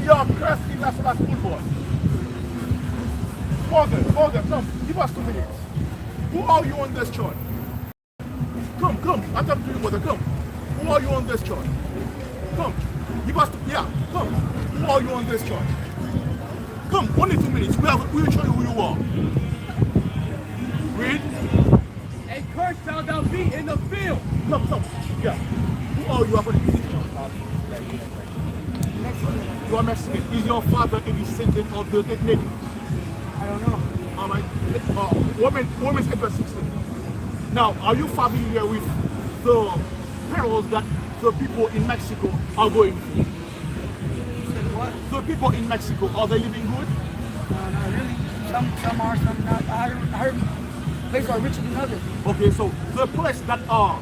We are cursed in National Boulevard. Father, come. Give us 2 minutes. Who are you on this chart? Come. I'm talking to you, brother. Come. Who are you on this chart? Come. Give us, come. Who are you on this chart? Come, only 2 minutes. We'll show you who you are. Read. A curse shall thou be in the field. Come. Yeah. Who are you up on this chart? You are Mexican. Is your father a descendant of the lady? I don't know. All right. Women's age 16. Now, are you familiar with the perils that the people in Mexico are going through? What? The people in Mexico, are they living good? Not really. Some are, some not. I heard places are richer than others. Okay, so the places that are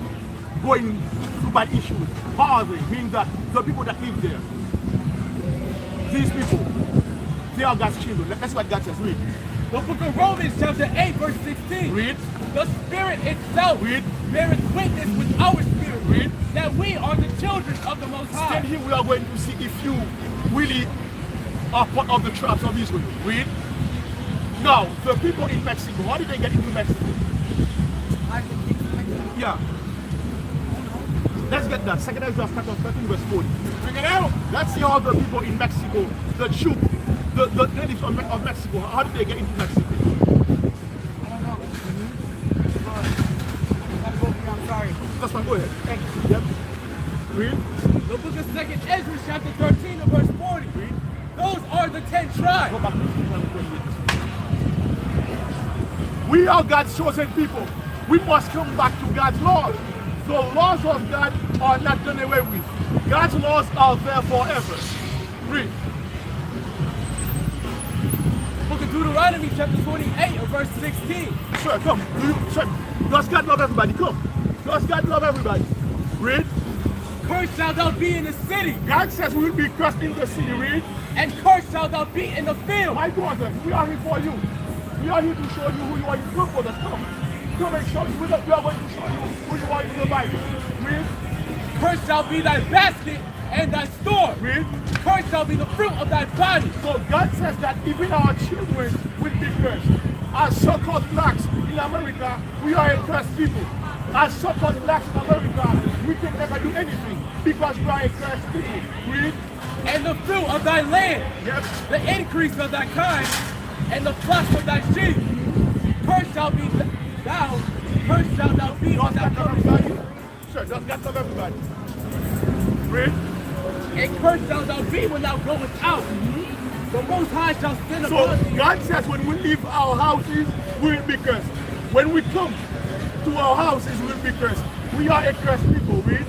going through bad issues, how are they? Meaning that the people that live there, these people, they are God's children. That's what God says. Read. The book of Romans chapter 8 verse 16. Read. The Spirit itself Read. beareth witness with our spirit. Read. That we are the children of the Most High. Then here we are going to see if you really are part of the tribes of Israel. Read. Now, the people in Mexico, how did they get into Mexico? Yeah. Let's get that. 2nd Ezra chapter 13 verse 40. Bring it out. Let's see how the people in Mexico, the Jews, the natives of Mexico, how did they get into Mexico? I don't know. I'm sorry. That's fine, go ahead. Thank you. Yep. Read. The book of 2nd Ezra chapter 13 and verse 40. Read. Those are the 10 tribes. Go back to we are God's chosen people. We must come back to God's laws. The laws of God are not done away with. God's laws are there forever. Read. Book of Deuteronomy chapter 28 and verse 16. Sir, come. Does God love everybody? Come. Does God love everybody? Read. Cursed shalt thou be in the city. God says we will be cursed in the city. Read. And cursed shalt thou be in the field. My brothers, we are here for you. We are here to show you who you are. You come for us. Come. Come and show you. We are going to show you who you are in the Bible. Read. Cursed shall be thy basket and thy store. Read. Cursed shall be the fruit of thy body. So God says that even our children will be cursed. As so-called blacks in America, we are a cursed people. As so-called blacks in America, we can never do anything because we are a cursed people. Read. And the fruit of thy land. Yep. The increase of thy kind and the flocks of thy sheep. Cursed shall be thou. Cursed shalt thou be on thy everybody. Sure, does God love everybody? Read. And cursed shalt thou be when thou goest out. The Most High shall send upon thee. So God says when we leave our houses, we will be cursed. When we come to our houses, we will be cursed. We are a cursed people. Read.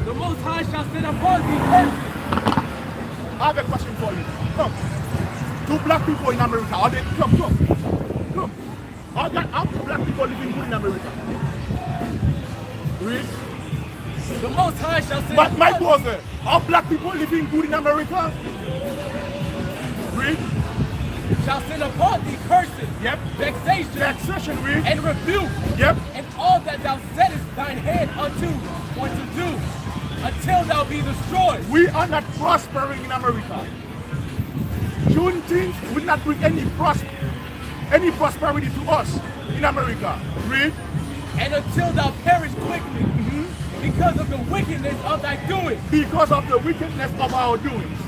The Most High shall send upon thee curses. I have a question for you. Come. Do black people in America, are they? Come. Are black people living good in America? Read. The Most High shall send But my brother, are black people living good in America? Read. Shall send upon thee curses, Yep. vexation, read. and rebuke, Yep. and all that thou settest thine hand unto, or to do, until thou be destroyed. We are not prospering in America. Juneteenth will not bring any prosperity to us in America. Read. And until thou perish quickly, because of the wickedness of thy doing. Because of the wickedness of our doings.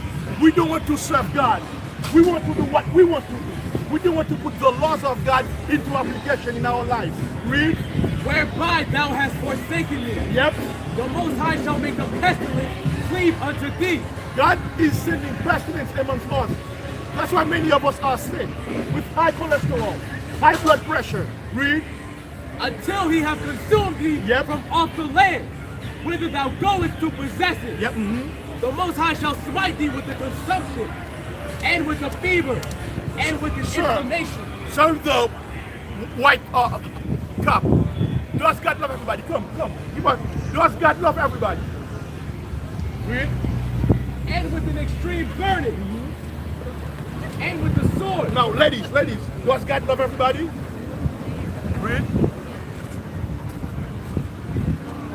We don't want to serve God. We want to do what we want to do. We don't want to put the laws of God into application in our lives. Read. Whereby thou hast forsaken me. Yep. The Most High shall make a pestilence cleave unto thee. God is sending pestilence amongst us. That's why many of us are sick with high cholesterol, high blood pressure. Read. Until he have consumed thee Yep. from off the land, whither thou goest to possess it. Yep. The Most High shall smite thee with the consumption, and with the fever, and with the inflammation. Serve the white cup. Does God love everybody? Come. Does God love everybody? Read. And with an extreme burning, and with the sword. Now, ladies, does God love everybody? Read.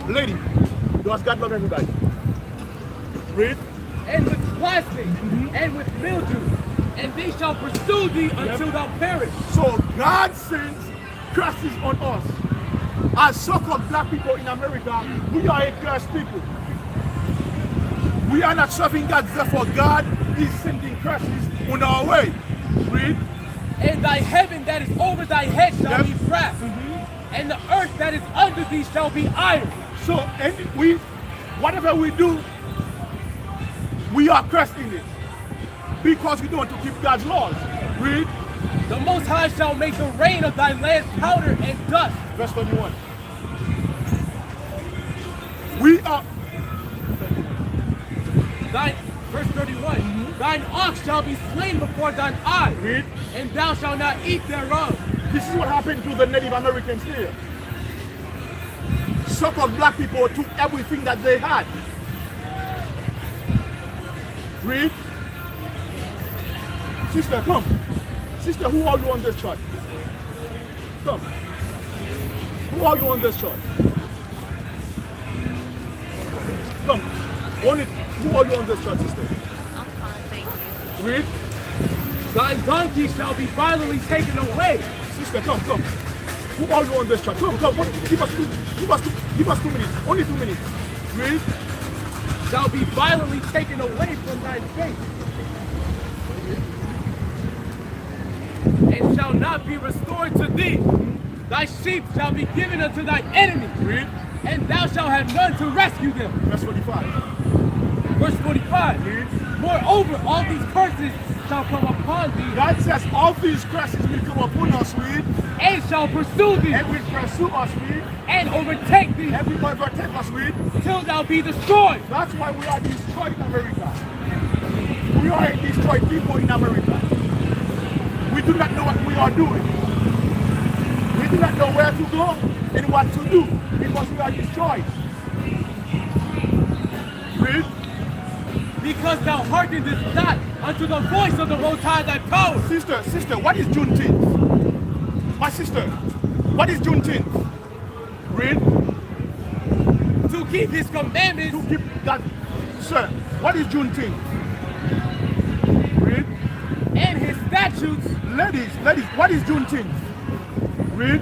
Lady, does God love everybody? Read. And with blasting and with mildew, and they shall pursue thee until thou perish. So God sends curses on us. As so-called black people in America, we are a cursed people. We are not serving God, therefore God is sending curses on our way. Read. And thy heaven that is over thy head shall be brass, and the earth that is under thee shall be iron. So whatever we do, we are cursed in it. Because we don't want to keep God's laws. Read. The Most High shall make the rain of thy land powder and dust. Verse 21. We are... Verse 31. Thine ox shall be slain before thine eyes, Read. and thou shalt not eat thereof. This is what happened to the Native Americans here. So-called black people took everything that they had. Read. Sister, come. Sister, who are you on this chart? Come. Who are you on this chart? Come. Who are you on this chart, sister? I'm fine, thank you. Read. Thine donkey shall be violently taken away. Sister, come. Who are you on this chart? Come. Give us 2 minutes. Only 2 minutes. Read. Shall be violently taken away from thy face, and shall not be restored to thee. Thy sheep shall be given unto thy enemies, Read. and thou shalt have none to rescue them. Verse 45. Verse 45. Read. Moreover, all these curses shall come upon thee, God says all these curses will come upon us, read, and shall pursue thee, and will pursue us, read, and overtake thee, and will overtake us, read. till thou be destroyed. That's why we are destroyed in America. We are a destroyed people in America. We do not know what we are doing. We do not know where to go and what to do because we are destroyed. Read. Because thou hearkenest not unto the voice of the Most High thy power. Sister, what is Juneteenth? My sister, what is Juneteenth? Read. To keep his commandments, To keep that. Sir, what is Juneteenth? Read. and his statutes, Ladies, what is Juneteenth? Read.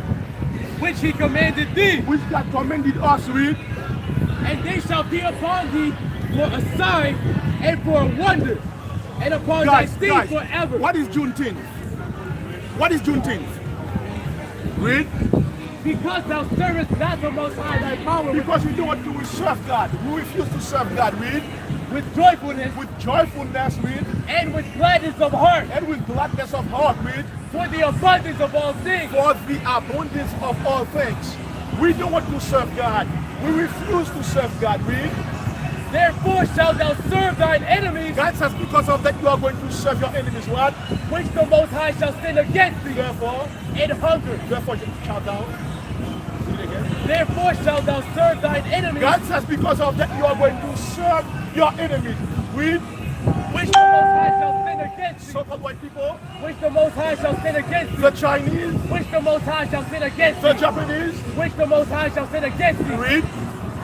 which he commanded thee, Which God commanded us, read. and they shall be upon thee for a sign and for a wonder, and upon thy seed forever. What is Juneteenth? What is Juneteenth? Read. Because thou servest not the Most High thy power Because we don't want to serve God. We refuse to serve God, read. with joyfulness With joyfulness, read. and with gladness of heart, And with gladness of heart, read. for the abundance of all things. For the abundance of all things. We don't want to serve God. We refuse to serve God, read. Therefore shalt thou serve thine enemies, God says because of that you are going to serve your enemies, what? which the Most High shall send against thee, Therefore, in hunger. shout down. Read it again. Therefore shalt thou serve thine enemies, God says because of that you are going to serve your enemies. Read. which the Most High shall send against thee, So-called white people, which the Most High shall send against thee, the Chinese, which the Most High shall send against the thee, Japanese, which the Most High shall send against thee, read.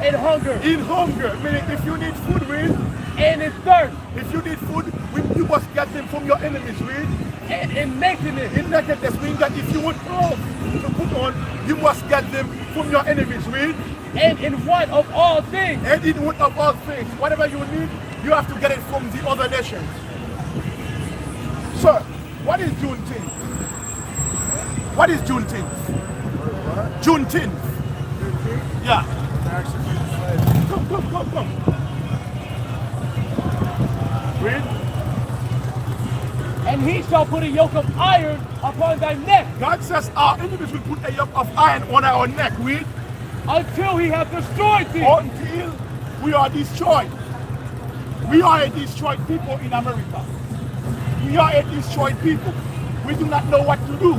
in hunger, In hunger, meaning if you need food, read. and in thirst, If you need food, you must get them from your enemies, read. and in nakedness, In nakedness, meaning that if you want clothes to put on, you must get them from your enemies, read. and in want of all things. And in one of all things, whatever you need, you have to get it from the other nations. Sir, what is Juneteenth? What is Juneteenth? Juneteenth. Yeah. Come. Read. And he shall put a yoke of iron upon thy neck, God says our enemies will put a yoke of iron on our neck. Read. until he hath destroyed thee. Until we are destroyed. We are a destroyed people in America. We are a destroyed people. We do not know what to do.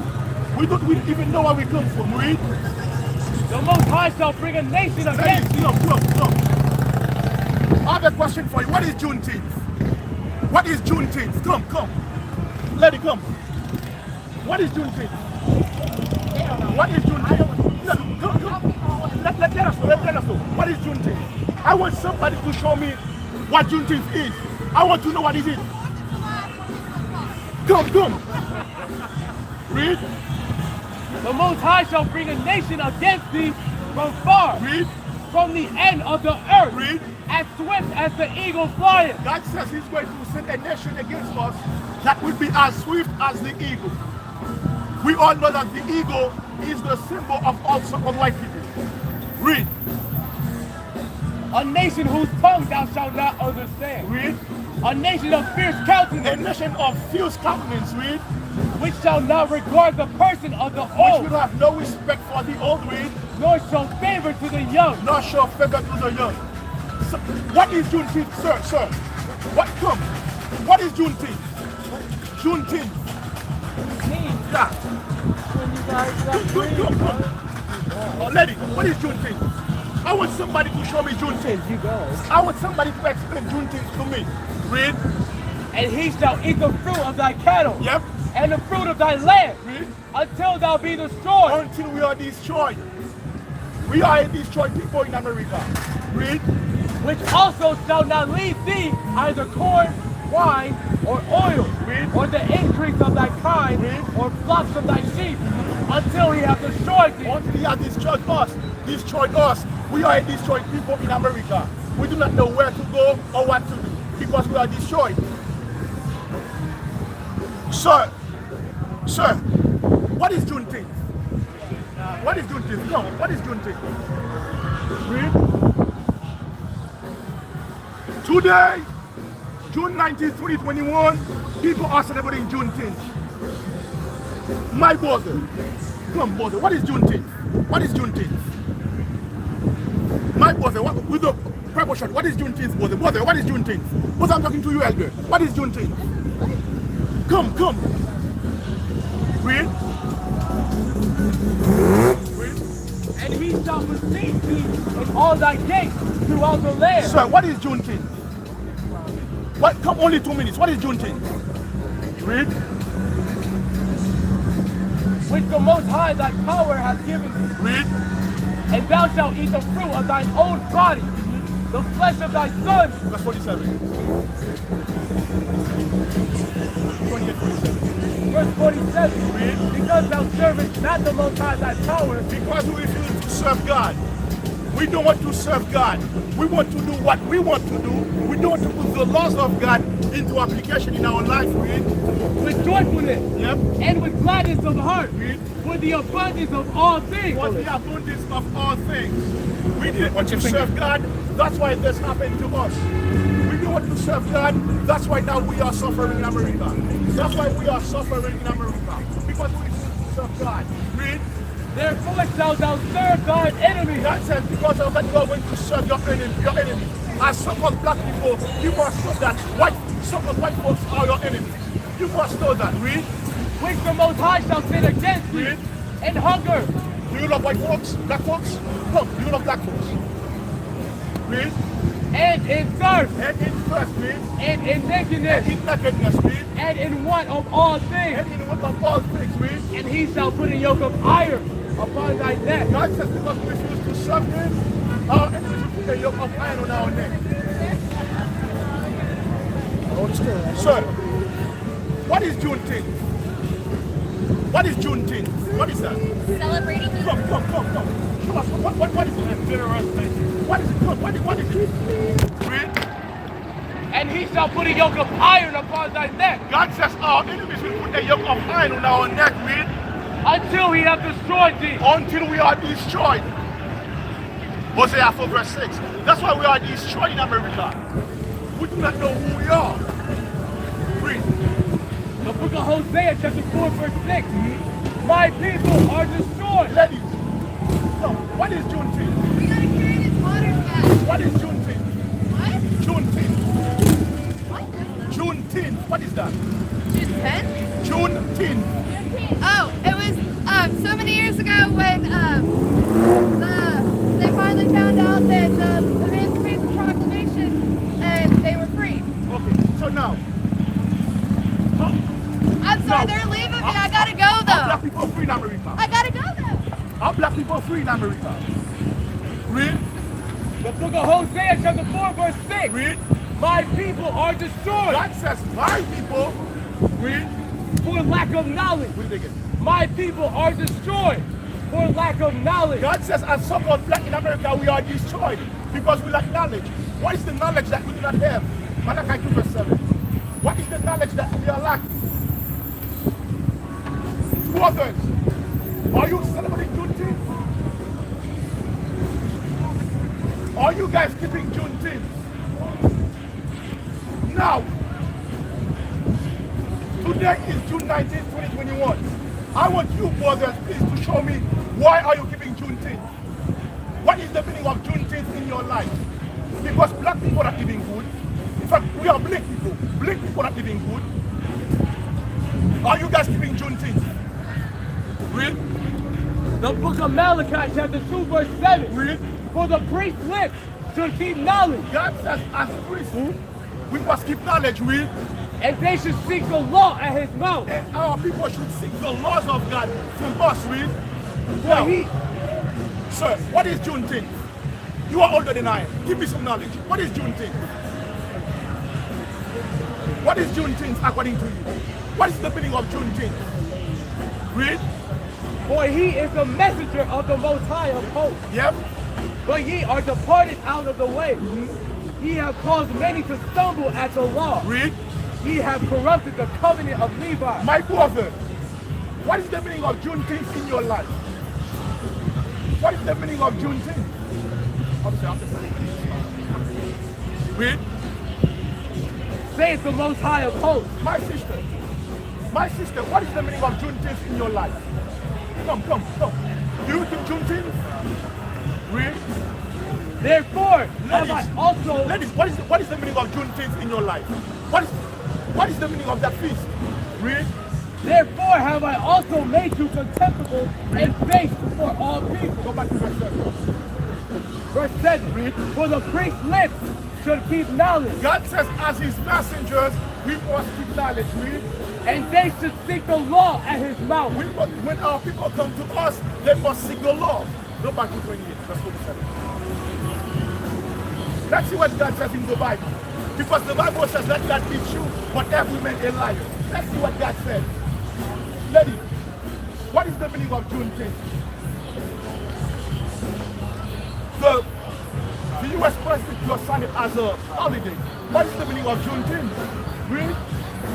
We don't even know where we come from. Read. The Most High shall bring a nation against thee. Look. I have a question for you. What is Juneteenth? What is Juneteenth? Come. Let it come. What is Juneteenth? What is Juneteenth? Let us know. What is Juneteenth? I want somebody to show me what Juneteenth is. I want to know what is it. Come. Read. The Most High shall bring a nation against thee from far, Read. from the end of the earth, Read. as swift as the eagle flyeth. God says he's going to send a nation against us that will be as swift as the eagle. We all know that the eagle is the symbol of all life people. Read. A nation whose tongue thou shalt not understand. Read. A nation of fierce A countenance, nation of fierce countenance. Read. which shall not regard the person of the Which old, will have no respect for the old. Read. nor show favor to the young. Nor show favor to the young. So, what is Juneteenth, sir? What is Juneteenth? Juneteenth. Yeah. Come. Oh, lady, what is Juneteenth? I want somebody to show me Juneteenth. I want somebody to explain Juneteenth to me. Read. And he shall eat the fruit of thy cattle, Yep. and the fruit of thy land, Read. until thou be destroyed. Until we are destroyed. We are a destroyed people in America. Read. Which also shall not leave thee either corn, wine, or oil, Read. or the increase of thy kind, Read. or flocks of thy sheep, until he have destroyed thee. Until he has destroyed us. We are a destroyed people in America. We do not know where to go or what to do because we are destroyed. Sir, what is Juneteenth? What is Juneteenth? No, what is Juneteenth? Read. Today, June 19th, 2021, people are celebrating Juneteenth. My brother, come brother, what is Juneteenth? What is Juneteenth? My brother, with the purple shirt, what is Juneteenth, brother? Brother, what is Juneteenth? Brother, I'm talking to you, elder. What is Juneteenth? Come. Read. And he shall receive thee in all thy gates throughout the land. Sir, what is Juneteenth? What? Come, only 2 minutes. What is Juneteenth? Read. Which the Most High thy power hath given thee. Read. And thou shalt eat the fruit of thine own body, the flesh of thy sons. Verse 47. 28, 47. Verse 47. Read. Because thou servest not the Most High thy power, Because we refuse to serve God. We don't want to serve God. We want to do what we want to do. We don't want to put the laws of God into application in our life. Read. with joyfulness, Yep. and with gladness of heart, Read. for the abundance of all things. For the abundance of all things. We didn't want to serve God. That's why this happened to us. We didn't want to serve God. That's why now we are suffering in America. That's why we are suffering in America. Because we refuse to serve God. Read. Therefore shalt thou serve thine enemy. God says because of that you are going to serve your enemy. As so-called black people, you must know that so-called white folks are your enemies. You must know that. Read. Which the Most High shall sin against thee, Read. and hunger, Do you love white folks? Black folks? No, do you love black folks? Read. and in thirst, And in thirst, read. and in And nakedness, in nakedness, read. and in want of all things. And in want of all things, read. And he shall put a yoke of iron upon thy neck. God says because we refuse to serve Him, our enemies will put a yoke of iron on our neck. Sir, what is Juneteenth? What is Juneteenth? What is that? Celebrating Come. Tell us, what is it? What is it? Come, what is it? Read. And he shall put a yoke of iron upon thy neck, God says our enemies will put a yoke of iron on our neck, read, until he have destroyed thee. until we are destroyed. Hosea 4 verse 6. That's why we are destroyed in America. We do not know who we are. Read. The book of Hosea chapter 4 verse 6. My people are destroyed. Ladies, so what is Juneteenth? We gotta carry this water fast. What is Juneteenth? What? Juneteenth. What? Juneteenth. What is that? June 10th? Juneteenth. Oh, it was so many years ago when they finally found out that the Emancipation Proclamation and they were free. Okay, so now. I'm sorry, No. they're leaving me. I gotta go Are black though. people free in America? I gotta go though. Are black people free in America? Read. The book of Hosea chapter 4 verse 6. Read. My people are destroyed. God says, my people, read, For lack of knowledge. read again. My people are destroyed for lack of knowledge. God says, as someone black in America, we are destroyed because we lack knowledge. What is the knowledge that we do not have? Malachi 2 verse 7. What is the knowledge that we are lacking? Brothers, are you celebrating Juneteenth? Are you guys keeping Juneteenth? Now, today is June 19th, 2021. I want you brothers please to show me why are you keeping Juneteenth? What is the meaning of Juneteenth in your life? Because black people are not living good. In fact, we are black people. Black people are not living good. Are you guys keeping Juneteenth? Read. The book of Malachi, chapter 2, verse 7. Read. For the priest's lips should keep knowledge, God says as priests, we must keep knowledge. Read. and they should seek the law at his mouth. And our people should seek the laws of God from us. Read. For Now, he, sir, what is Juneteenth? You are older than I am. Give me some knowledge. What is Juneteenth? What is Juneteenth according to you? What is the meaning of Juneteenth? Read. for he is the messenger of the Most High of hosts. Yep. But ye are departed out of the way. Ye have caused many to stumble at the law. Read. Ye have corrupted the covenant of Levi. My brother, what is the meaning of Juneteenth in your life? What is the meaning of Juneteenth? Read. Saith the Most High of hosts. My sister, what is the meaning of Juneteenth in your life? Come. Do you keep Juneteenth? Read. Therefore have I also Ladies, what is the meaning of Juneteenth in your life? What is the meaning of that feast? Read. Therefore have I also made you contemptible and base before all people. Go back to verse 7. Verse 7. Read. For the priest's lips should keep knowledge, God says, as his messengers, we must keep knowledge. Read. and they should seek the law at his mouth. When our people come to us, they must seek the law. Go back to 28, verse 27. Let's see what God says in the Bible. Because the Bible says that God is true, but every man a liar. Let's see what God says. Lady, what is the meaning of Juneteenth? The U.S. President just signed it as a holiday. What is the meaning of Juneteenth? Read.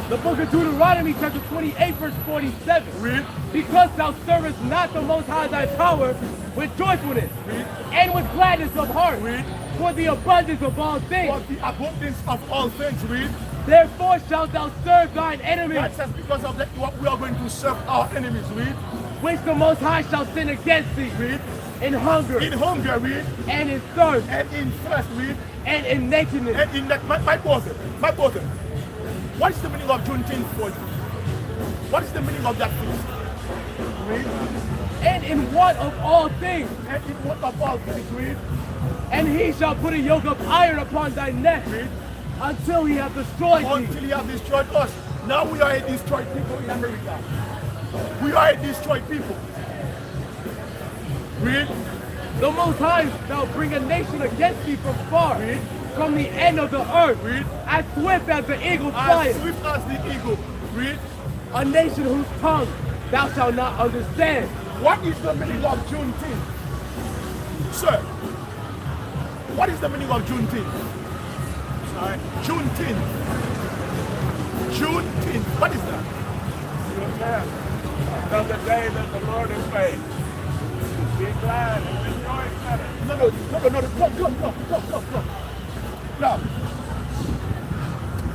The book of Deuteronomy chapter 28 verse 47. Read. Because thou servest not the Most High thy power with joyfulness Read. and with gladness of heart, Read. for the abundance of all things. For the abundance of all things. Read. Therefore shalt thou serve thine enemies, God says because of that we are going to serve our enemies. Read. which the Most High shall sin against thee, Read. in hunger, In hunger. Read. and in thirst, And in thirst. Read. and in nakedness. And in that, my brother, what is the meaning of Juneteenth for you? What is the meaning of that feast? Read. And in want of all things. And in what of all things? Read. And he shall put a yoke of iron upon thy neck, Read. until he hath destroyed thee. Until he has destroyed us. Now we are a destroyed people in America. We are a destroyed people. Read. The Most High shall bring a nation against thee from far, Read. from the end of the earth, Read. as swift as the eagle As flies. swift as the eagle. Read. A nation whose tongue thou shalt not understand. What is the meaning of Juneteenth? Sir, what is the meaning of Juneteenth? Sorry? Juneteenth. Juneteenth. What is that? Another day that the Lord has made. Be glad and rejoice in it. No. Come. Now,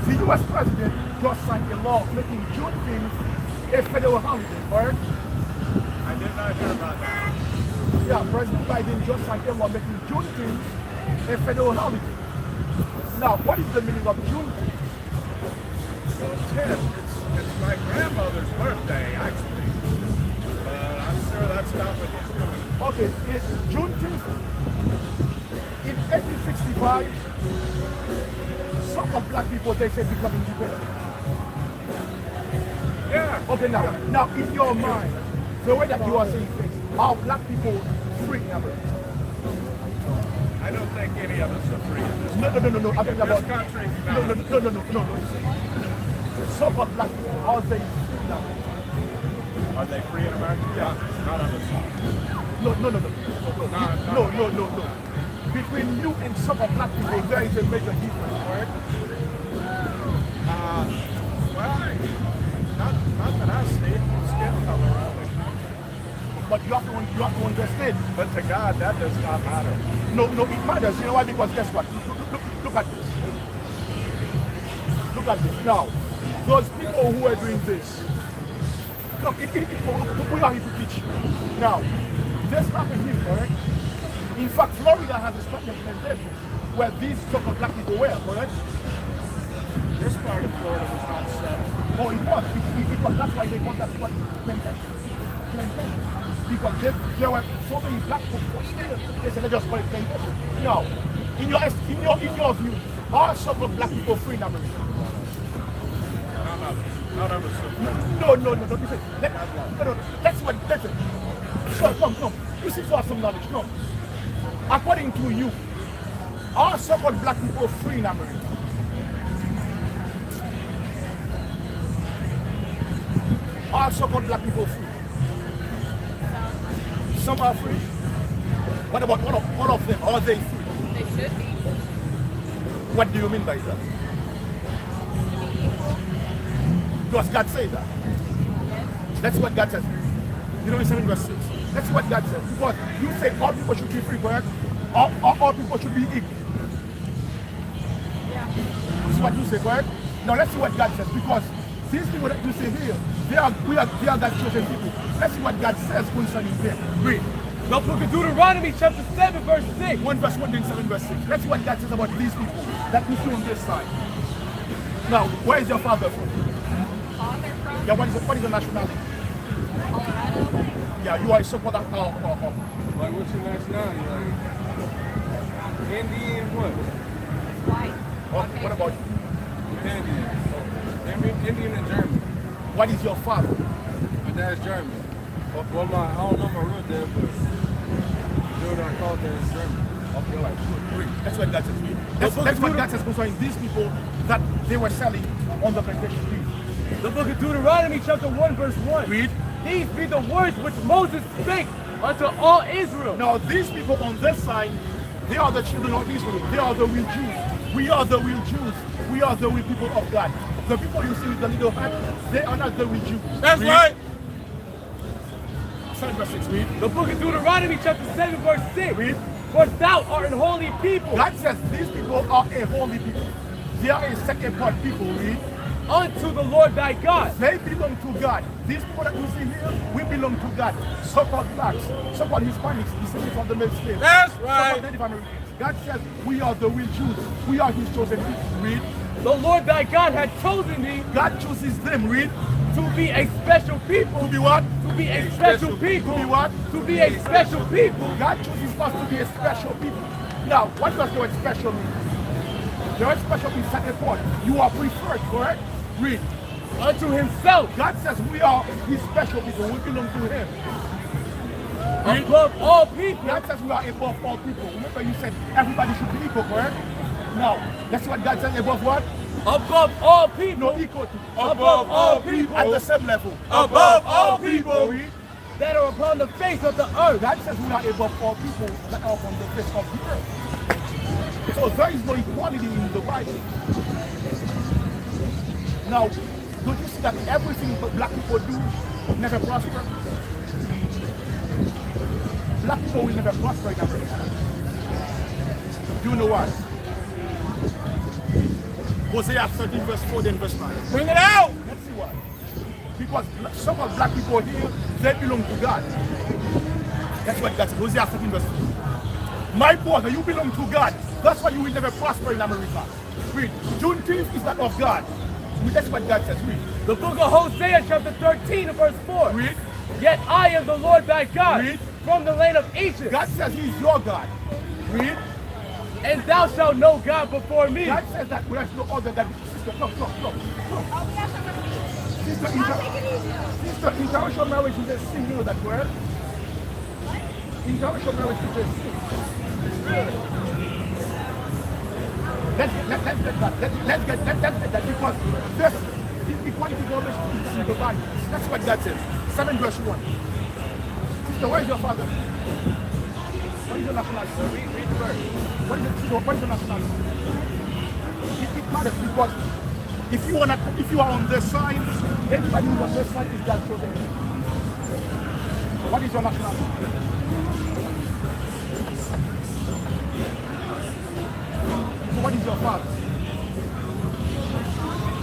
the U.S. President just signed a law making Juneteenth a federal holiday, correct? I did not hear about that. Yeah, President Biden just signed a law making Juneteenth a federal holiday. Now, what is the meaning of Juneteenth? It's my grandmother's birthday, actually. But I'm sure that's not what he's doing. Okay, it's Juneteenth. In 1865, some of black people, they say, become independent. Yeah. Okay, now in your mind, the way that you are saying things, are black people free in America? I don't think any of us are free in this No. I'm talking This about. country. No. So-called black people, are they free now? Are they free in America? Yeah. Not on this side. No. Between you and so-called black people, there is a major difference, correct? Well, not that I see. Skin color. But you have to understand. But to God, that does not matter. No, it matters. You know why? Because guess what? Look at this. Look at this. Now, those people who are doing this, look, we are here to teach. Now, this happened here, correct? In fact, Florida has a special implementation where these so-called black people were, correct? This part of Florida was not settled. Oh, it was. It was. That's why they call that what plantation. Because there were so many black people still. They said, let's just call it plantation. Now, in your view, are so-called black people free in America? Not on the surface. No. Listen. So, come. You see, for some knowledge, no. According to you, are so-called black people free in America? Are so-called black people free? Some are free. What about all of them? Are they free? They should be. What do you mean by that? Does God say that? That's what God says. You know in 7 verse 6. That's what God says. Because you say all people should be free, correct? All people should be equal. Yeah. That's what you say, correct? Now let's see what God says. Because these people that you say here, they are God's chosen people. Let's see what God says concerning them. Read. The book of Deuteronomy chapter 7 verse 6. 1 verse 1 and 7 verse 6. Let's see what God says about these people that you see on this side. Now, where is your father from? Father from Yeah, what is your nationality? Colorado. Yeah, you are a supporter of Like, what's your nationality? Like, Indian, what? White. what about you? Indian and German. What is your father? My dad's German. Well, I don't know my real dad, but dude I called dad is German. Okay, all right. Good. That's what God says. That's what God says concerning these people that they were selling on the plantation. The book of Deuteronomy chapter 1 verse 1. Read. These be the words which Moses spake unto all Israel. Now these people on this side, they are the children of Israel. They are the real Jews. We are the real Jews. We are the real people of God. The people you see with the little hat, they are not the real Jews. That's Read. right. 7 verse 6. Read. The book of Deuteronomy chapter 7 verse 6. Read. For thou art an holy people God says these people are a holy people. They are a second part people. Read. unto the Lord thy God. They belong to God. These people that you see here, we belong to God. So-called blacks, so-called Hispanics, descendants of the male slaves. That's So-called right. Native Americans. God says we are the real Jews. We are His chosen people. Read. The Lord thy God had chosen thee God chooses them. Read. to be a special people. To be what? To be a special people. To be what? To be a special people. God chooses us to be a special people. Now, what does the word special mean? The word special means second part. You are preferred, correct? Read. Unto himself, God says we are His special people. We belong to Him. above all people. God says we are above all people. Remember you said everybody should be equal, correct? Now, that's what God says above what? Above all people. No, equal to. Above all people. At the same level. Above all people. Read. That are upon the face of the earth. God says we are above all people that are on the face of the earth. So there is no equality in the Bible. Now, don't you see that everything black people do never prosper? Black people will never prosper in America. Do you know why? Hosea 13 verse 4 then verse 5. Bring it out. Let's see why. Because some of black people here, they belong to God. That's what God says. Hosea 13 verse 4. My brother, you belong to God. That's why you will never prosper in America. Read. Juneteenth is not of God. That's what God says. Read. The book of Hosea chapter 13 and verse 4. Read. Yet I am the Lord thy God Read. from the land of Egypt. God says He is your God. Read. And thou shalt know God before me. God says that there is no other than sister. Look. Sister, interracial marriage is a sin. You know that word? Interracial marriage is a sin. Let's get that because this equality government is in the Bible. That's what that says. 7 verse 1. Sister, where is your father? What is your nationality? Read the verse. What is your nationality? It matters because if you are on this side, everybody who's on this side is God's chosen. What is your nationality? So what is your father?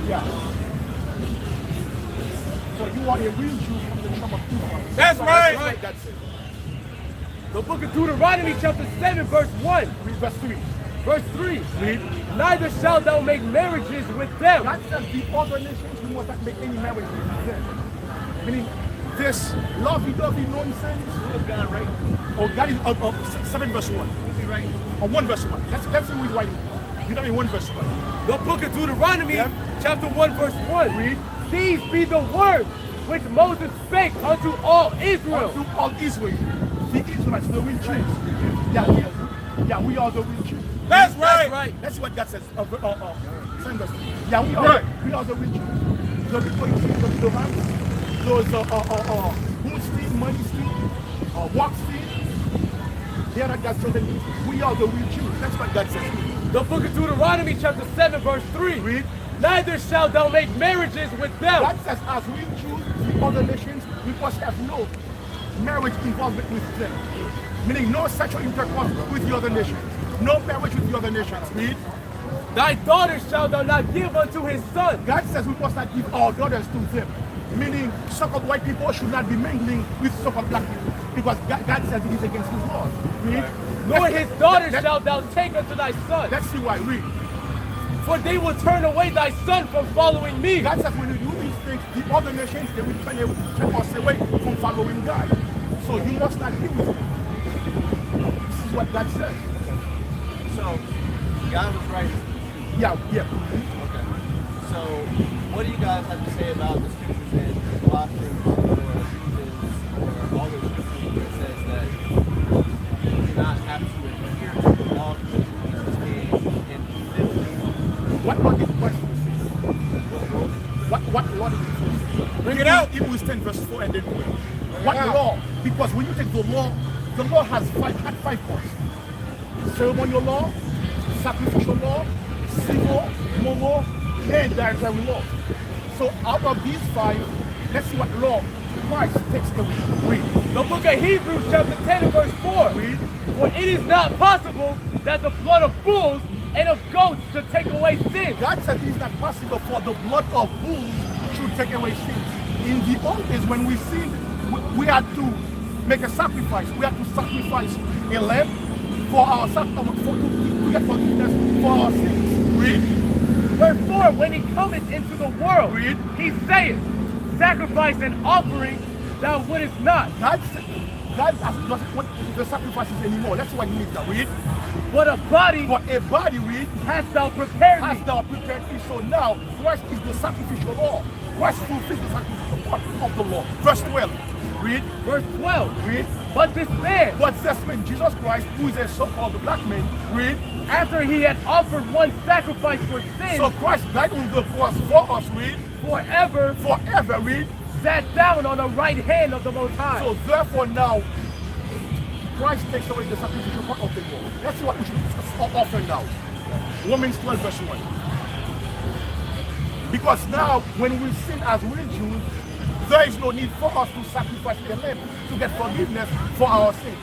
Yeah. So you are a real Jew from the tribe of Israel. That's right. That's it. The book of Deuteronomy chapter 7 verse 1. Read verse 3. Verse 3. Read. Neither shalt thou make marriages with them. God says the other nations you must not make any marriage with them. Meaning this lovey-dovey nonsense. God, right? Or God is 7 verse 1. Is he right? Or 1 verse 1. Let's see who he's writing. Deuteronomy 1 verse 1. The book of Deuteronomy chapter 1 verse 1. Read. These be the words which Moses spake unto all Israel. Unto all Israel. The Israelites, the real Jews. We are the real Jews. That's right. That's what God says. Same verse. Yeah, we are the real Jews. The people you see, the ranks, those moon steed, money steed, walk steed, they are not God's chosen. We are the real Jews. That's what God says. The book of Deuteronomy chapter 7 verse 3. Read. Neither shalt thou make marriages with them. God says as real Jews, the other nations, we must have no marriage involvement with them. Meaning no sexual intercourse with the other nations. No marriage with the other nations. Read. Thy daughters shalt thou not give unto his son. God says we must not give our daughters to them. Meaning so-called white people should not be mingling with so-called black people. Because God says it is against his laws. Read. Nor his daughters shalt thou take unto thy son. Let's see why. Read. For they will turn away thy son from following me. God says when you do these things, the other nations, they will turn us away from following God. So you must not be with them. This is what God says. So, God was right. Yeah. Okay. So, what do you guys have to say about the scriptures in Colossians or Ephesians or all those scriptures that says that you do not have to adhere to the law and What law did Christ fulfill? What law did he fulfill? Bring it out. Hebrews 10 verse 4 and then 12. What law? Because when you take the law has five parts. Ceremonial law, sacrificial law, civil, moral, and dietary law. So out of these 5, let's see what law Christ takes away. Read. The book of Hebrews chapter 10 and verse 4. Read. For it is not possible that the blood of bulls and of goats should take away sin. God said it is not possible for the blood of bulls should take away sins. In the old days when we sinned, we had to make a sacrifice. We had to sacrifice a lamb for our to get forgiveness for our sins. Read. Verse 4, when he cometh into the world, Read. he saith, sacrifice and offering thou wouldest not. God doesn't want the sacrifices anymore. That's why he needs that. Read. But a body Read. hast thou prepared Hast me. thou prepared me. So now Christ is the sacrificial law. Christ fulfills the sacrificial part of the law. Verse 12. Read. Verse 12. Read. But this man, But this man, Jesus Christ, who is a so-called black man, read. after he had offered one sacrifice for sin, So Christ died on the cross for us, read. forever Read. sat down on the right hand of the Most High. So therefore now, Christ takes away the sacrificial part of the law. That's what we should offer now. Romans 12 verse 1. Because now, when we sin as real Jews, there is no need for us to sacrifice a lamb to get forgiveness for our sins.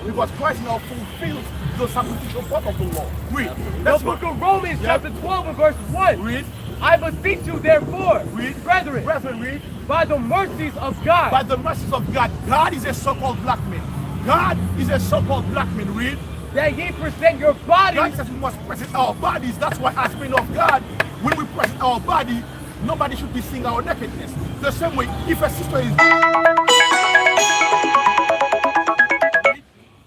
Because Christ now fulfills the sacrificial part of the law. Read. The book of Romans chapter 12 and verse 1. Read. I beseech you therefore, Read. brethren, Read. by the mercies of God, By the mercies of God, God is a so-called black man. God is a so-called black man. Read. that ye present your bodies. God says we must present our bodies. That's why as men of God, when we present our body, nobody should be seeing our nakedness. The same way, if a sister is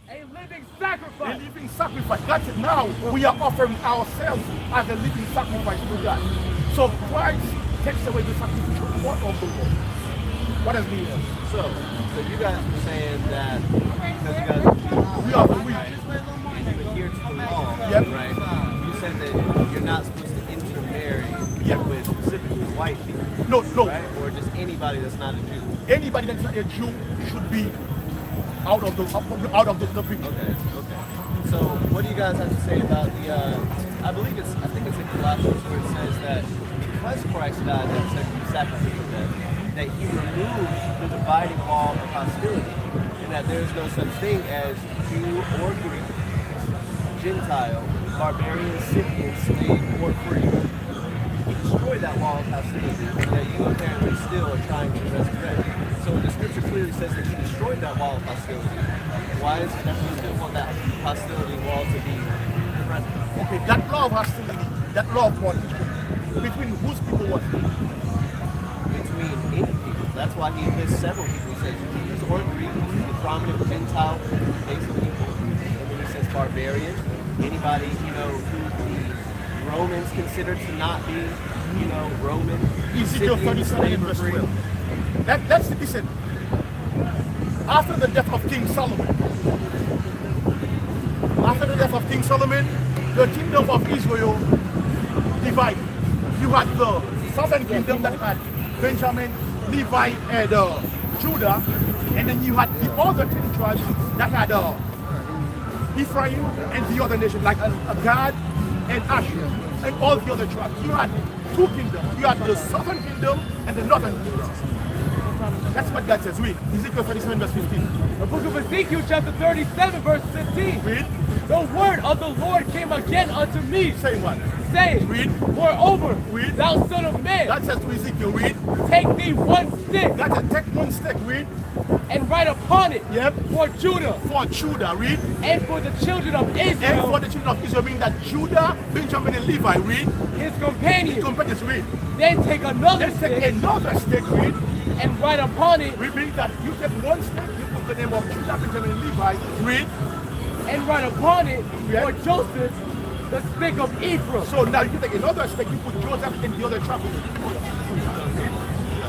a living sacrifice. a living sacrifice, God said now we are offering ourselves as a living sacrifice to God. So Christ takes away the sacrificial part of the law. What does it mean? So you guys were saying that because you guys We are the weak. and you adhere to the law, Yep. right? You said that not supposed to intermarry Yeah. with specifically white people, No. right? Or just anybody that's not a Jew. Anybody that's not a Jew should be out of the people. Okay. So what do you guys have to say about the? I think it's in Colossians where it says that because Christ died that sacrificial death, that He removed the dividing wall of hostility, and that there is no such thing as Jew or Greek, Gentile, barbarian, Scythian, slave, or free. He destroyed that wall of hostility that you apparently still are trying to resurrect. So the scripture clearly says that He destroyed that wall of hostility. Why is it that we still want that hostility wall to be present? Okay, that law of hostility, that law of partition, between whose people was it? Between any people. That's why He lists several people. He says Jews or Greek, the prominent Gentile base of people. And then He says barbarian, anybody, who the Romans considered to not be, Roman. Ezekiel Scythian, 37 and verse 12. That's the listen. After the death of King Solomon, the kingdom of Israel divided. You had the southern kingdom that had Benjamin, Levi, and Judah, and then you had the other 10 tribes that had Ephraim and the other nations like Gad and Asher and all the other tribes. You had two kingdoms. You had the southern kingdom and the northern kingdom. That's what God says. Read Ezekiel 37 verse 15. The book of Ezekiel chapter 37 verse 15. Read. The word of the Lord came again unto me, Say what? saying, Read. Moreover, Read. thou son of man, God says to Ezekiel, read. take thee one stick God said, take one stick, read. and write upon it Yep. for Judah For Judah, read. and for the children of And for Israel, the children of Israel, meaning that Judah, Benjamin, and Levi, read. his companions. Companions, read. Then take another Let's take stick another stick, read. and write upon it, Read means that you take one stick, you put the name of Judah, Benjamin, and Levi, read. and write upon it Yeah. for Joseph, the stick of Ephraim. So now you take another stick, you put Joseph and the other tribe.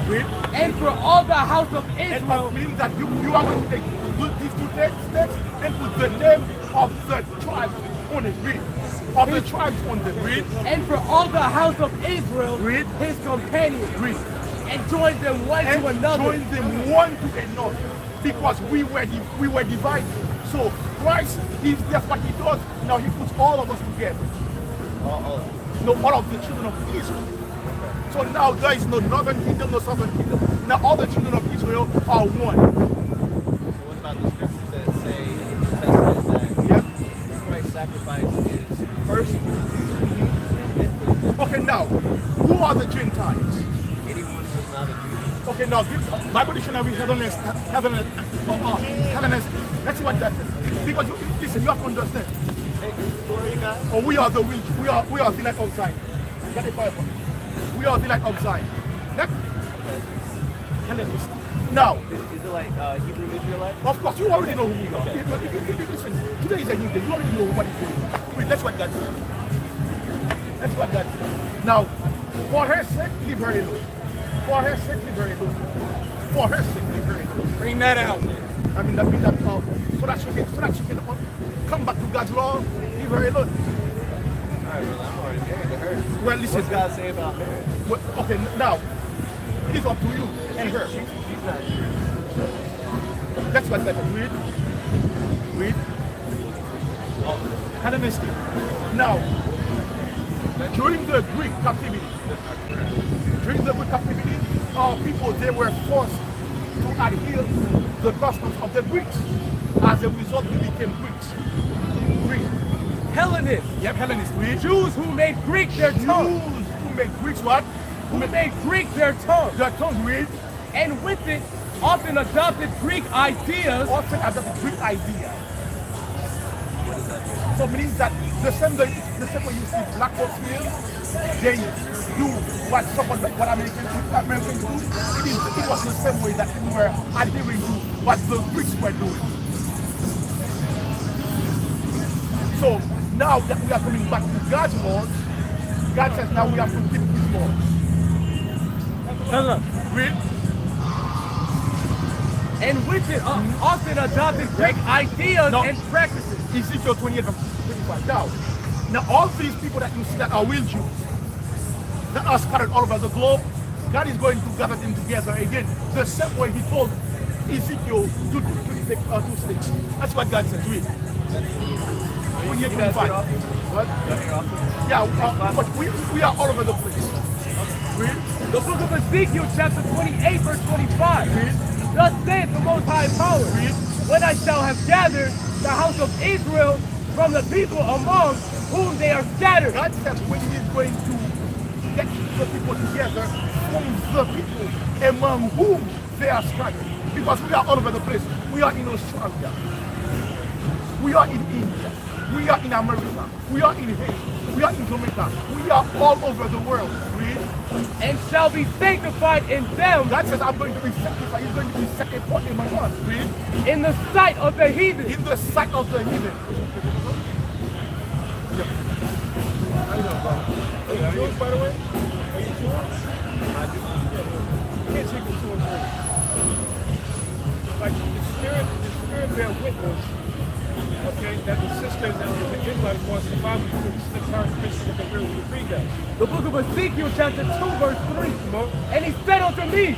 Read. And for all the house of And Israel, means that you are going to take these two sticks and put the name of the tribe on it, read. Of the tribes on it, read. and for all the house of Israel, Read. his companions, Read. and join them one And to another. join them one to another because we were divided. So Christ, that's what He does. Now He puts all of us together. All of the children of Israel. So now there is no northern kingdom, no southern kingdom. Now all the children of Israel are one. So what about the scriptures that say in the New Testament that Christ's sacrifice is first? Okay, now who are the Gentiles? Anyone who's not a Jew. Okay, now give Bible dictionary Hellenist. Let's see what that is. Because listen, you have to understand. Hey, who are you guys? Oh, we are the weak. We are the light of Zion. Get it, Bible. We are the light of Zion. Next. Hellenist. Now, Is it like Hebrew Israelite? of course, you already know who we are. Listen, today is a new day. You already know what it's doing. Wait, that's what God said. That's what God said. Now, for her sake, leave her alone. For her sake, leave her alone. For her sake, leave her alone. Bring that out. I mean, that means that so that she can come back to God's law, leave her alone. All right, well, I'm already married to her. Well, listen. What's God say about marriage? Well, okay, now, it is up to you and her. She's not Jew. That's what that is. Read. Hellenistic. Now, during the Greek captivity, our people, they were forced to adhere to the customs of the Greeks. As a result, we became Greeks. Greek. Hellenists, Yep, Hellenists. Read. Jews who made Greek their tongue, Jews who made Greeks what? who made Greek their tongue, Their tongue, read. and with it often adopted Greek ideas. Often as a Greek idea. So meaning that the same way you see black folks here, they do what Americans do. It was the same way that we were adhering to what the Greeks were doing. So now that we are coming back to God's laws, God says now we have to keep His laws. Read. And with it often adopted Greek ideas No. and practices. Ezekiel 28 verse 25. Now, Now all these people that you see that are real Jews, that are scattered all over the globe, God is going to gather them together again, the same way He told Ezekiel to 2:6. That's what God said. Read. We're here 25. What? Yeah, but we are all over the place. Read. The book of Ezekiel, chapter 28, verse 25. Read. Thus saith the Most High Power, Read. when I shall have gathered the house of Israel from the people among whom they are scattered. God said when He is going to get the people together from the people among whom they are scattered. Because we are all over the place. We are in Australia. We are in India. We are in America. We are in Haiti. We are in Jamaica. We are all over the world. Read. And shall be sanctified in them God says, I'm going to be sanctified. He's going to be sanctified in my heart. Read. in the sight of the heathen. In the sight of the heathen. How you doing, brother? Are you Jewish, by the way? Are you Jewish? I do. You can't take the two and three. Like the spirit bear witness, okay, that the sisters and the Israelites want to survive through the characteristics of the real read that. The book of Ezekiel, chapter 2, verse 3. Come on. And he said unto me,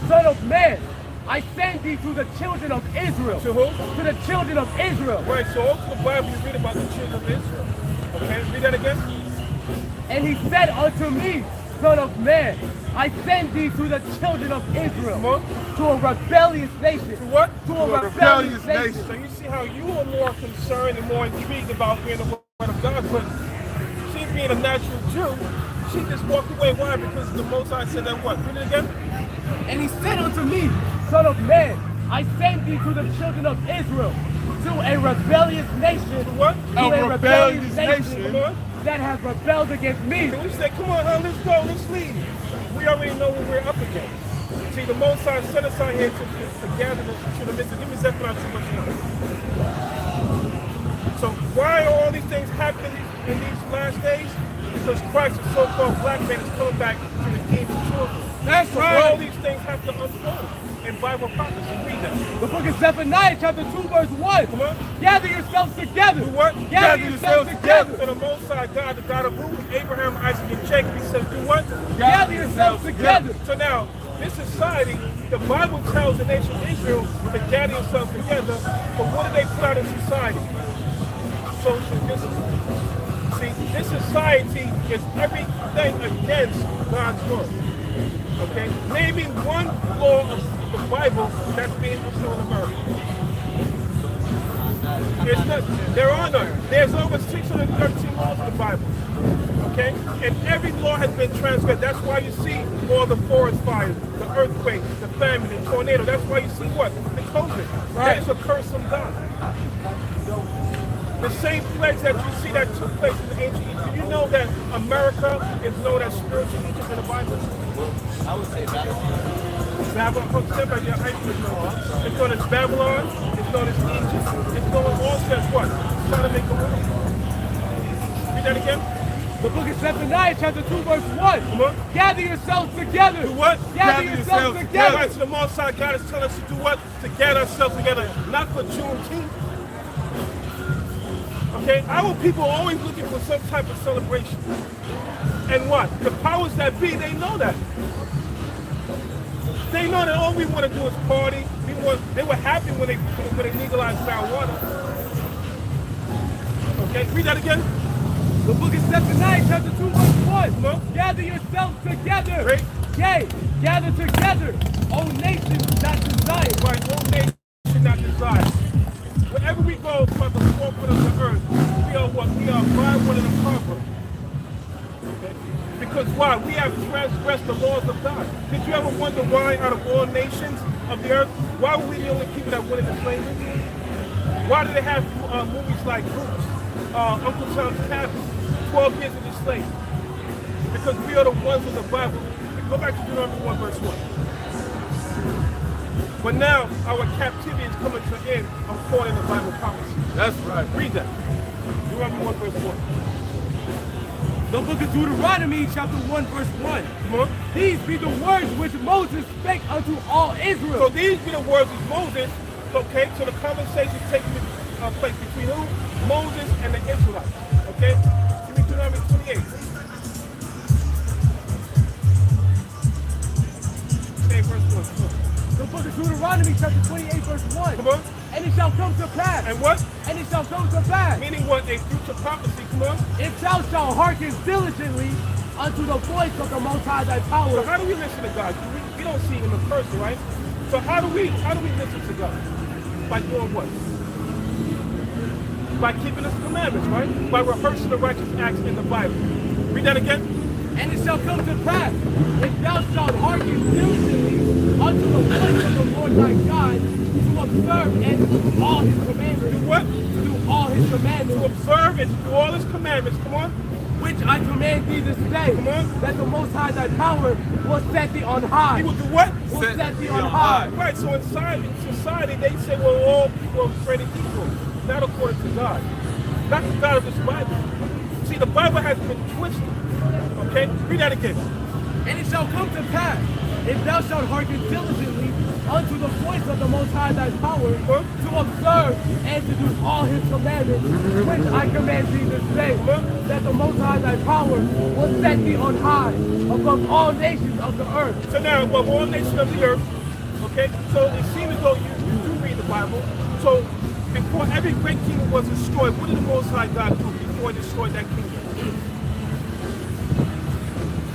Son of man, I send thee to the children of Israel. To who? To the children of Israel. Right, so all through the Bible you read about the children of Israel. Okay, read that again. And he said unto me, Son of man, I send thee to the children of Israel. Come on. To a rebellious nation. To what? To a rebellious nation. So you see how you are more concerned and more intrigued about hearing the word of God, but she being a natural Jew, she just walked away. Why? Because the Most High said that what? Read it again. And he said unto me, Son of man, I send thee to the children of Israel, to a rebellious nation. To what? To a rebellious nation Come on. that has rebelled against me. Can we say, come on, huh? Let's go, let's leave. We already know what we're up against. See, the Most High set us out here to gather the children of Israel. Give me Zephaniah 2:1. So why are all these things happening in these last days? Because Christ, the so-called black man, is coming back to the kingdom of children. That's So right. all these things have to unfold in Bible prophecy. Read that. The book of Zephaniah, chapter 2, verse 1. Come on. Gather yourselves together. Do what? Gather yourselves together. So the Most High God, the God of who? Abraham, Isaac, and Jacob, he says, do what? Gather yourselves together. So now, this society, the Bible tells the nation of Israel to gather themselves together, but what do they put out in society? Social distancing. See, this society is everything against God's word. Okay? Maybe one law of the Bible that's being fulfilled in America. There's none. There are none. There's over 613 laws in the Bible. Okay? And every law has been transgressed. That's why you see all the forest fires, the earthquakes, the famine, the tornado. That's why you see what? The COVID. That is a curse from God. The same plagues that you see that took place in ancient Egypt. Do you know that America is known as spiritual Egypt in the Bible? I would say Babylon. Babylon, step by your high school. It's known as Babylon, it's known as Egypt, it's known also as what? Trying to make a world. Read that again. The book of Zephaniah, chapter 2, verse 1. Come on. Gather yourselves together. Do what? Gather yourselves together. Right, so the Most High God is telling us to do what? To gather ourselves together, not for Juneteenth. Okay, our people are always looking for some type of celebration. And what? The powers that be, they know that. They know that all we want to do is party. They were happy when they legalized marijuana. Okay, read that again. The book of Zephaniah, chapter 2, verse 1. Come on. Gather yourselves together. Right. Yea, gather together, O nations not desired. Right, all nations not desire. Wherever we go throughout the 4 corners of the earth, we are what? We are by one of the conquerors. Okay? Because why? We have transgressed the laws of God. Did you ever wonder why, out of all nations of the earth, why were we the only people that went into slavery? Why did they have movies like Roots, Uncle Tom's Cabin, 12 years of the slave? Because we are the ones of the Bible. Go back to Deuteronomy 1, verse 1. But now our captivity is coming to an end according to Bible prophecy. That's right. Read that. Deuteronomy 1, verse 1. The book of Deuteronomy, chapter 1, verse 1. Come on. These be the words which Moses spake unto all Israel. So these be the words of Moses. Okay, so the conversation takes place between who? Moses and the Israelites. Okay? Deuteronomy 28. Say verse 1. Come on. The book of Deuteronomy, chapter 28, verse 1. Come on. And it shall come to pass. And what? And it shall come to pass. Meaning what? A future prophecy. Come on. If thou shalt hearken diligently unto the voice of the Most High thy So power. how do we listen to God? We don't see him in person, right? So how do we listen to God? By doing what? By keeping his commandments, right? By rehearsing the righteous acts in the Bible. Read that again. And it shall come to pass, if thou shalt hearken diligently unto the voice of the Lord thy God, to observe and to do all his commandments. Do what? To do all his commandments. To observe and to do all his commandments. Come on. Which I command thee this day, Come on. that the Most High thy power will set thee on high. He will do what? Will set thee on high. Right, so in society, they say, well, all people are created equal. Not according to God. Not the God of this Bible. See, the Bible has been twisted. Okay? Read that again. And it shall come to pass, if thou shalt hearken diligently unto the voice of the Most High thy power, to observe and to do all his commandments, which I command thee this day, that the Most High thy power will set thee on high above all nations of the earth. So now, above all nations of the earth, okay? So it seems as though you do read the Bible. So before every great kingdom was destroyed, what did the Most High God do before he destroyed that kingdom?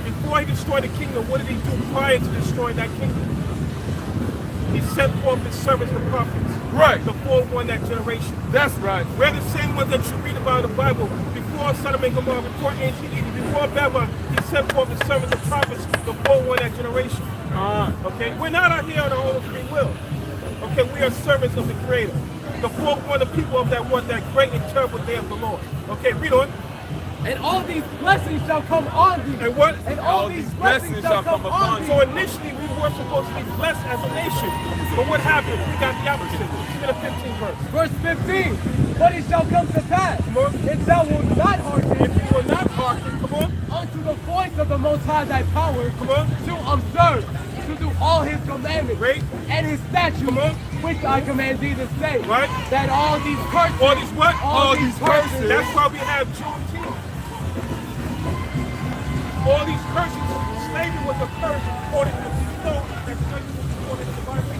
Before he destroyed the kingdom, what did he do prior to destroying that kingdom? He sent forth his servants, the prophets. Right. To forewarn that generation. That's right. We're the same ones that you read about in the Bible. Before Sodom and Gomorrah, before ancient Egypt, before Babylon, he sent forth his servants, the prophets, to forewarn that generation. Okay? We're not out here on our own free will. Okay? We are servants of the Creator. To forewarn the people of that one, that great and terrible day of the Lord. Okay? Read on. And all these blessings shall come on thee. And what? And all these blessings shall come on thee. So initially we were supposed to be blessed as a nation. But what happened? We got the opposite. Look at the 15th verse. Verse 15. But it shall come to pass, if thou wilt not hearken, If you will not hearken, come on, unto the voice of the Most High thy power, come on, to observe, to do all his commandments, Right. and his statutes, Come on. which I command thee this day, Right. that all these curses, all these what? all these curses, That's why we have Juneteenth. All these curses, slavery was a curse according to the law. That's according to the Bible.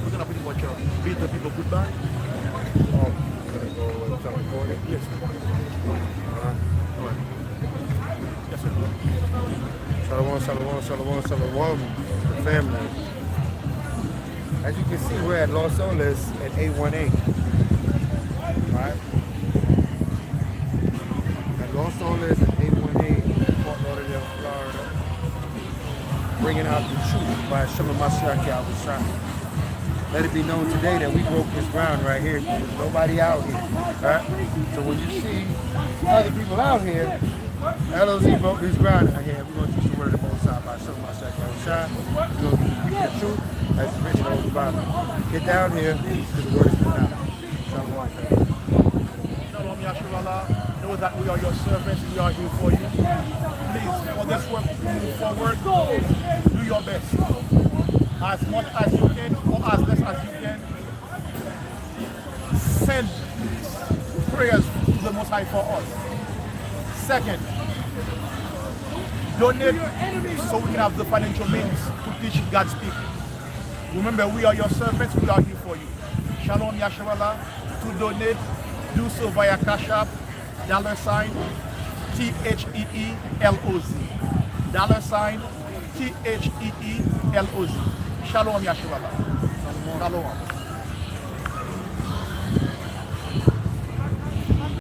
We're gonna pretty much bid the people goodbye. Oh, gonna go and start recording? Yes. Alright. Yes, sir. Shalom, shalom, shalom, shalom, the family. As you can see, we're at Los Olas at 818. Right? At Los Olas at 818, Fort Lauderdale, Florida. Bringing out the truth by Shema Mashiach Yahushua. Let it be known today that we broke this ground right here. There's nobody out here. Right? So when you see other people out here, LOZ broke this ground out here. We're going to teach the word of the Most High by Shema Mashiach Yahushua. We're going to teach the truth as it's written over the Bible. Get down here because the word is coming out. Shalom. Shalom Yasharallah. Know that we are your servants. We are here for you. Please, for this work to move forward, do your best. As much as you can or as less as you can. Send prayers to the Most High for us. Second, donate so we can have the financial means to teach God's people. Remember, we are your servants. We are here for you. Shalom Yasharallah. To donate, do so via Cash App, $THEELOZ. $THEELOZ. Shalom Yasharallah. Shalom.